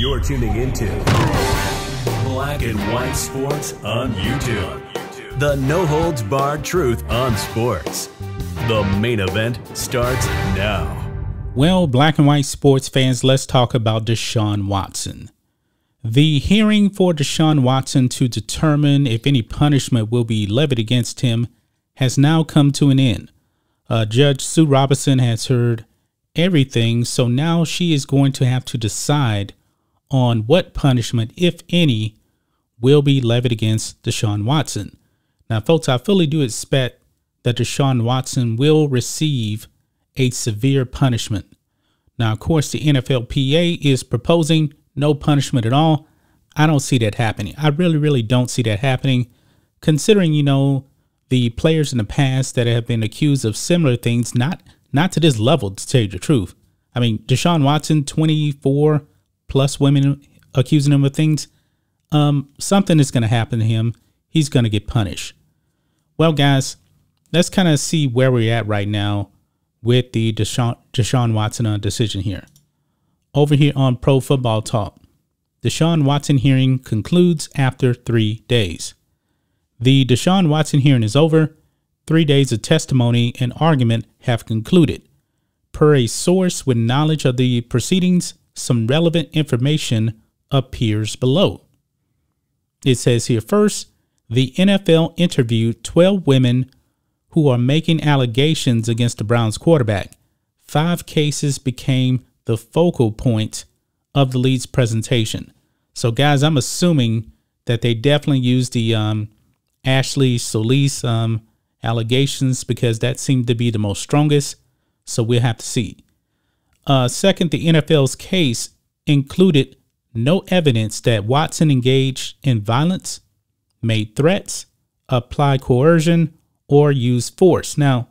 You're tuning into Black and White Sports on YouTube. The no-holds-barred truth on sports. The main event starts now. Well, Black and White sports fans, let's talk about Deshaun Watson. The hearing for Deshaun Watson to determine if any punishment will be levied against him has now come to an end. Judge Sue Robinson has heard everything, so now she is going to have to decide on what punishment, if any, will be levied against Deshaun Watson. Now, folks, I fully do expect that Deshaun Watson will receive a severe punishment. Now, of course, the NFLPA is proposing no punishment at all. I don't see that happening. I really don't see that happening, considering, the players in the past that have been accused of similar things, not to this level, to tell you the truth. I mean, Deshaun Watson, 24 plus women accusing him of things. Something is going to happen to him. He's going to get punished. Well, guys, let's kind of see where we're at right now with the Deshaun Watson decision here. Over here on Pro Football Talk, Deshaun Watson hearing concludes after 3 days. The Deshaun Watson hearing is over. 3 days of testimony and argument have concluded. Per a source with knowledge of the proceedings, some relevant information appears below. It says here, first, the NFL interviewed 12 women who are making allegations against the Browns quarterback. 5 cases became the focal point of the league's presentation. So, guys, I'm assuming that they definitely used the Ashley Solis allegations, because that seemed to be the most strongest. So we'll have to see. Second, the NFL's case included no evidence that Watson engaged in violence, made threats, applied coercion, or used force. Now,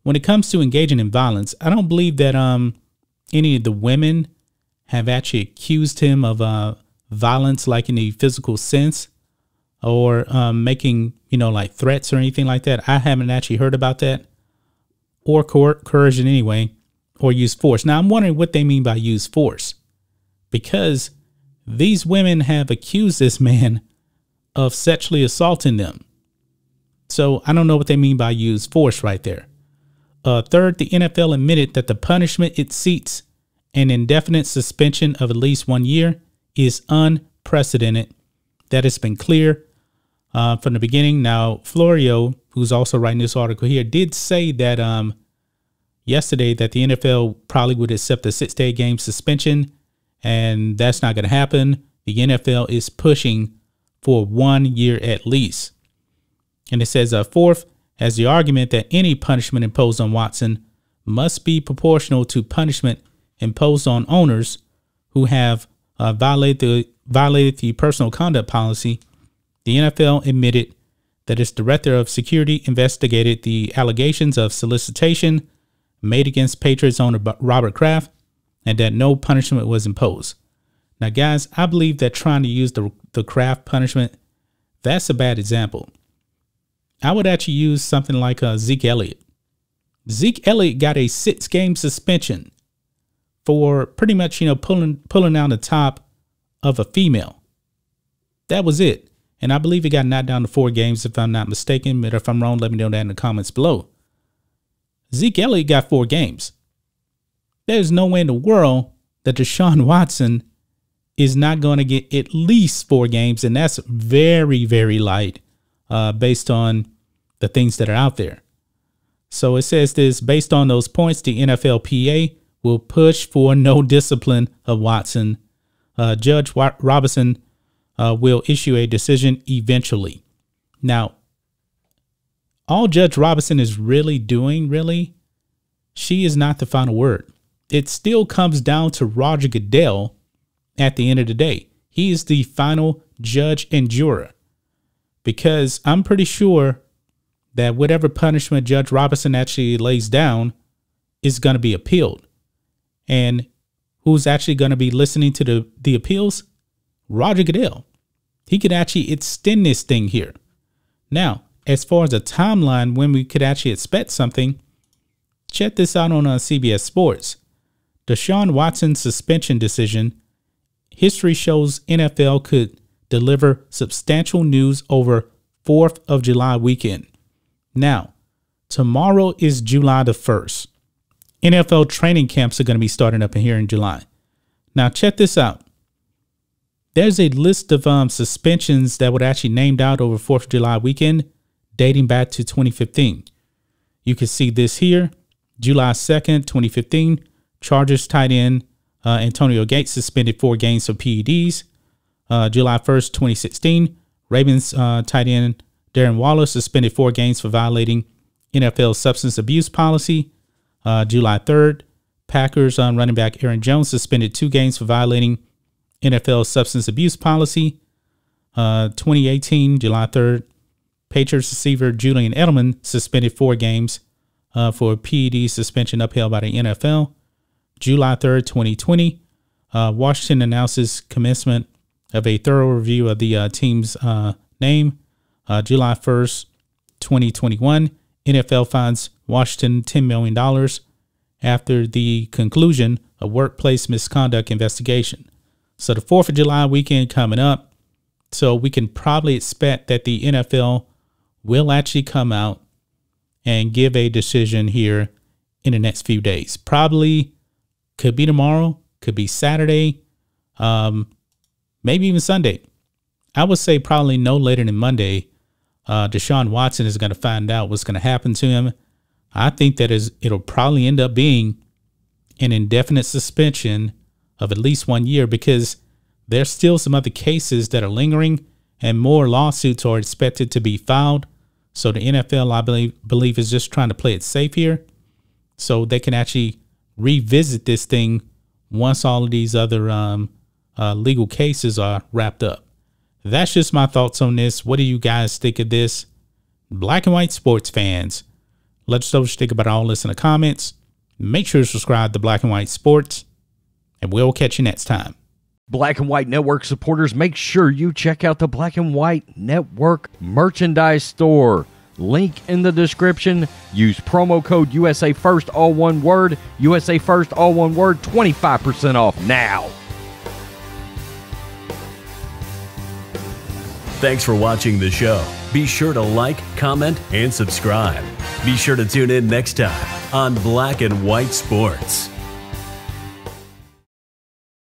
when it comes to engaging in violence, I don't believe that any of the women have actually accused him of violence, like in the physical sense, or making, like threats or anything like that. I haven't actually heard about that, or coercion anyway, or use force. Now, I'm wondering what they mean by use force, because these women have accused this man of sexually assaulting them. So I don't know what they mean by use force right there. Third, the NFL admitted that the punishment it seeks, an indefinite suspension of at least 1 year, is unprecedented. That has been clear from the beginning. Now, Florio, who's also writing this article here, did say that yesterday that the NFL probably would accept a 6-day game suspension, and that's not going to happen. The NFL is pushing for 1 year at least. And it says, fourth, as the argument that any punishment imposed on Watson must be proportional to punishment imposed on owners who have violated the personal conduct policy. The NFL admitted that its director of security investigated the allegations of solicitation made against Patriots owner Robert Kraft, and that no punishment was imposed. Now, guys, I believe that trying to use the Kraft punishment, that's a bad example. I would actually use something like Zeke Elliott. Zeke Elliott got a 6-game suspension for pretty much, pulling down the top of a female. That was it. And I believe he got knocked down to 4 games, if I'm not mistaken. But if I'm wrong, let me know that in the comments below. Zeke Elliott got 4 games. There's no way in the world that Deshaun Watson is not going to get at least 4 games. And that's very light based on the things that are out there. So it says this: based on those points, the NFLPA will push for no discipline of Watson. Judge Robinson will issue a decision eventually. Now, all Judge Robinson is really doing, she is not the final word. It still comes down to Roger Goodell at the end of the day. He is the final judge and juror, because I'm pretty sure that whatever punishment Judge Robinson actually lays down is going to be appealed. And who's actually going to be listening to the appeals? Roger Goodell. He could actually extend this thing here. Now, as far as a timeline when we could actually expect something, check this out on CBS Sports. Deshaun Watson's suspension decision history shows NFL could deliver substantial news over 4th of July weekend. Now, tomorrow is July the 1st. NFL training camps are going to be starting up in here in July. Now, check this out. There's a list of suspensions that were actually named out over 4th of July weekend dating back to 2015. You can see this here. July 2nd, 2015, Chargers tight end Antonio Gates suspended 4 games for PEDs. July 1st, 2016, Ravens tight end Darren Waller suspended 4 games for violating NFL substance abuse policy. July 3rd, Packers running back Aaron Jones suspended 2 games for violating NFL substance abuse policy. 2018, July 3rd, Patriots receiver Julian Edelman suspended 4 games for PED suspension upheld by the NFL. July 3rd, 2020, Washington announces commencement of a thorough review of the team's name. July 1st, 2021, NFL fines Washington $10 million after the conclusion of workplace misconduct investigation. So the 4th of July weekend coming up. So we can probably expect that the NFL will actually come out and give a decision here in the next few days. Probably could be tomorrow, could be Saturday, maybe even Sunday. I would say probably no later than Monday. Deshaun Watson is going to find out what's going to happen to him. I think that it'll probably end up being an indefinite suspension of at least 1 year, because there's still some other cases that are lingering and more lawsuits are expected to be filed. So the NFL, I believe, is just trying to play it safe here so they can actually revisit this thing once all of these other legal cases are wrapped up. That's just my thoughts on this. What do you guys think of this? Black and white sports fans, let us know what you think about all this in the comments. Make sure to subscribe to Black and White Sports, and we'll catch you next time. Black and White Network supporters, make sure you check out the Black and White Network merchandise store. Link in the description. Use promo code USA First, all one word. USA First, all one word. 25% off now. Thanks for watching the show. Be sure to like, comment, and subscribe. Be sure to tune in next time on Black and White Sports.